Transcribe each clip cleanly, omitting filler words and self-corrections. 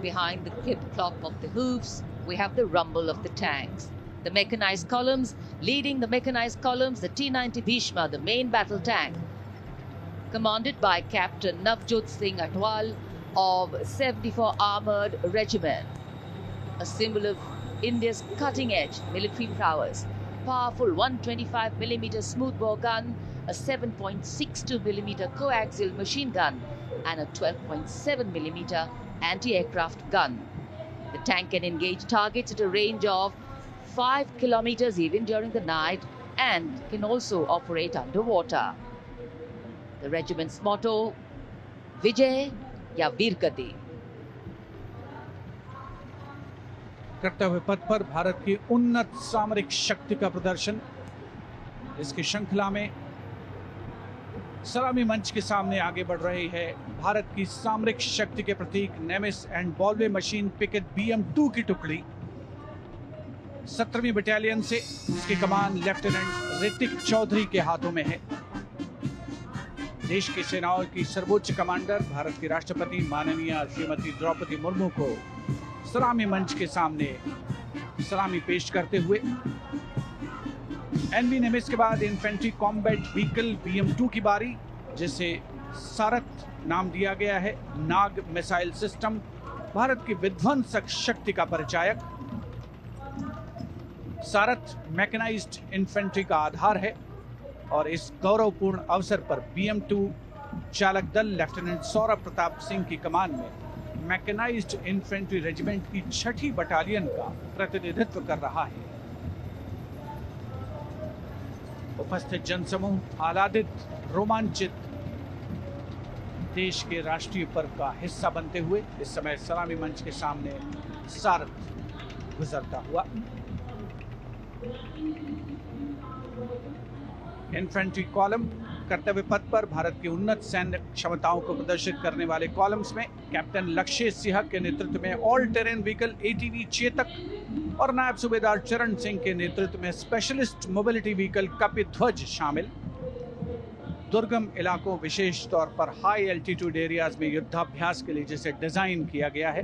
Behind the clip-clop of the hoofs, we have the rumble of the tanks. The mechanized columns, leading the mechanized columns, the T-90 Bhishma, the main battle tank, commanded by Captain Navjot Singh Atwal of 74 Armoured Regiment, a symbol of India's cutting-edge military prowess. Powerful 125mm smoothbore gun, a 7.62mm coaxial machine gun, and a 12.7mm anti-aircraft gun. The tank can engage targets at a range of 5 kilometers even during the night and can also operate underwater. The regiment's motto, Vijay या वीरगति। कर्तव्य पथ पर भारत की उन्नत सामरिक शक्ति का प्रदर्शन। इसकी श्रृंखला में सलामी मंच के सामने आगे बढ़ रही है भारत की सामरिक शक्ति के प्रतीक नेमिस एंड बॉलवे मशीन पिकेट BM-2 की टुकड़ी। 17वीं बटालियन से इसकी कमान लेफ्टिनेंट ऋतिक चौधरी के हाथों में है। देश की सेनाओं की सर्वोच्च कमांडर भारत की राष्ट्रपति माननीय श्रीमती द्रौपदी मुर्मू को सलामी मंच के सामने सलामी पेश करते हुए NV नेमिस के बाद इन्फेंट्री कॉम्बैट व्हीकल BM-2 की बारी, जिसे सारथ नाम दिया गया है। नाग मिसाइल सिस्टम भारत की विध्वंसक शक्ति का परिचायक। सारथ मैकेनाइज्ड इन्फेंट्री का आधार है और इस गौरवपूर्ण अवसर पर BM-2 चालक दल लेफ्टिनेंट सौरभ प्रताप सिंह की कमान में मैकेनाइज्ड इन्फेंट्री रेजिमेंट की 6ठी बटालियन का प्रतिनिधित्व कर रहा है। उपस्थित जनसमूह आह्लादित, रोमांचित, देश के राष्ट्रीय पर्व का हिस्सा बनते हुए इस समय सलामी मंच के सामने सारथ गुजरता हुआ। इन्फेंट्री कॉलम कर्तव्य पथ पर भारत की उन्नत सैन्य क्षमताओं को प्रदर्शित करने वाले कॉलम्स में कैप्टन लक्षेश सिंह के नेतृत्व में all terrain vehicle ATV Chetak और नायब सूबेदार चरण सिंह के नेतृत्व में स्पेशलिस्ट मोबिलिटी व्हीकल कपिध्वज शामिल। दुर्गम इलाकों, विशेष तौर पर हाई एल्टीट्यूड एरियाज में युद्धाभ्यास के लिए जिसे डिजाइन किया गया है।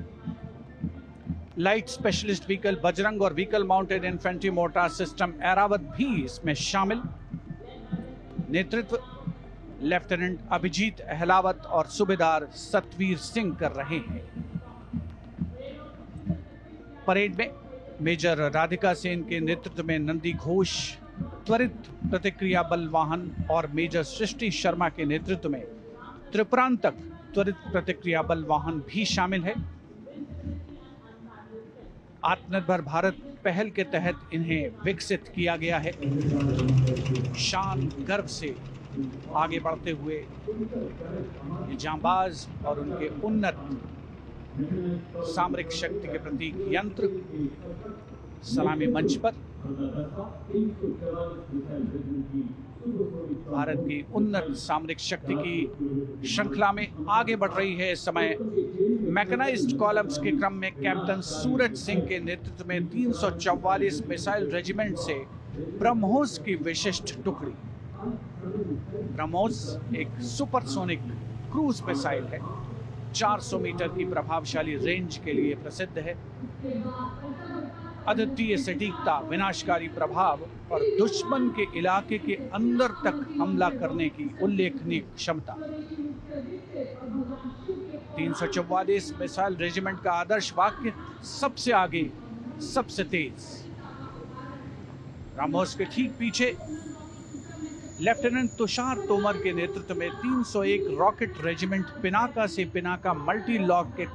लाइट स्पेशलिस्ट व्हीकल बजरंग और vehicle mounted infantry mortar system Airavat भी इसमें शामिल। नेतृत्व लेफ्टिनेंट अभिजीत अहलावत और सूबेदार सतवीर सिंह कर रहे हैं। परेड में मेजर राधिका सेन के नेतृत्व में नंदी घोष त्वरित प्रतिक्रिया बल वाहन और मेजर सृष्टि शर्मा के नेतृत्व में त्रिपुरांतक त्वरित प्रतिक्रिया बल वाहन भी शामिल है। आत्मनिर्भर भारत पहल के तहत इन्हें विकसित किया गया है। शान गर्व से आगे बढ़ते हुए ये जांबाज और उनके उन्नत सामरिक शक्ति के प्रतीक यंत्र सलामी मंच पर भारत की उन्नत सामरिक शक्ति की श्रृंखला में आगे बढ़ रही है। इस समय मैकेनाइज्ड कॉलम्स के क्रम में कैप्टन सूरज सिंह के नेतृत्व में 344 मिसाइल रेजिमेंट से ब्रह्मोस की विशिष्ट टुकड़ी। ब्रह्मोस एक सुपरसोनिक क्रूज मिसाइल है, 400 मीटर की प्रभावशाली रेंज के लिए प्रसिद्ध है। अद्वितीय सटीकता, विनाशकारी प्रभाव और दुश्मन के इलाके के अंदर तक हमला करने की उल्लेखनीय क्षमता। 344 मिसाइल रेजिमेंट का आदर्श वाक्य सबसे आगे, सबसे तेज। ब्रह्मोस के ठीक पीछे लेफ्टिनेंट तुषार तोमर के नेतृत्व में 301 रॉकेट रेजिमेंट पिनाका से Pinaka multi locket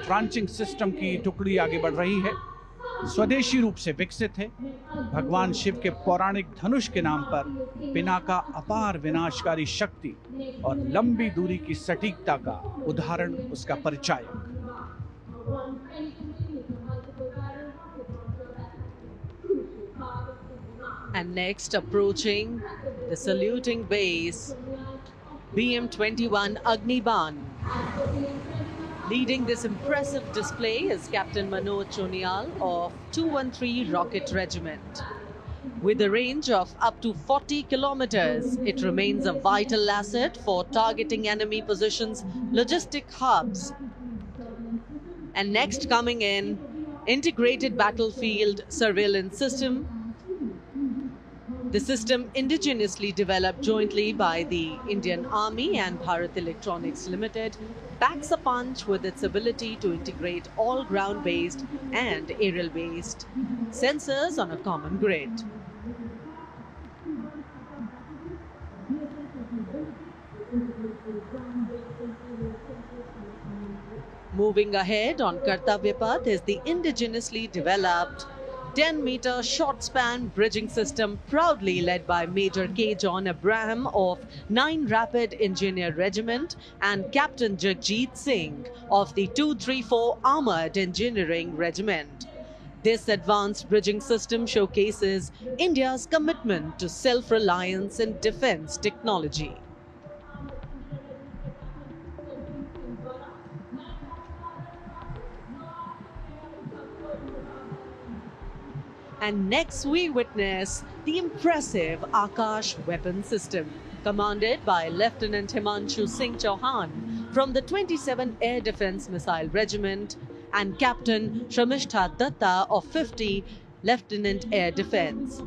launching system की टुकड़ी आगे बढ़ रही है। स्वदेशी रूप से विकसित है। भगवान शिव के पौराणिक धनुष के नाम पर पिनाका अपार विनाशकारी शक्ति और लंबी दूरी की सटीकता का उदाहरण, उसका परिचायक। And next, approaching the saluting base, BM-21 Agniban. Leading this impressive display is Captain Manoj Chonial of 213 Rocket Regiment. With a range of up to 40 kilometers, it remains a vital asset for targeting enemy positions, logistic hubs. And next coming in, Integrated Battlefield Surveillance System. The system indigenously developed jointly by the Indian Army and Bharat Electronics Limited packs a punch with its ability to integrate all ground-based and aerial-based sensors on a common grid. Moving ahead on Kartavya Path is the indigenously developed 10-meter short-span bridging system proudly led by Major K. John Abraham of 9 Rapid Engineer Regiment and Captain Jagjit Singh of the 234 Armored Engineering Regiment. This advanced bridging system showcases India's commitment to self-reliance in defense technology. And next we witness the impressive Akash weapon system, commanded by Lieutenant Himanshu Singh Chauhan from the 27 Air Defence Missile Regiment and Captain Shamishta Datta of 50 Lieutenant Air Defence.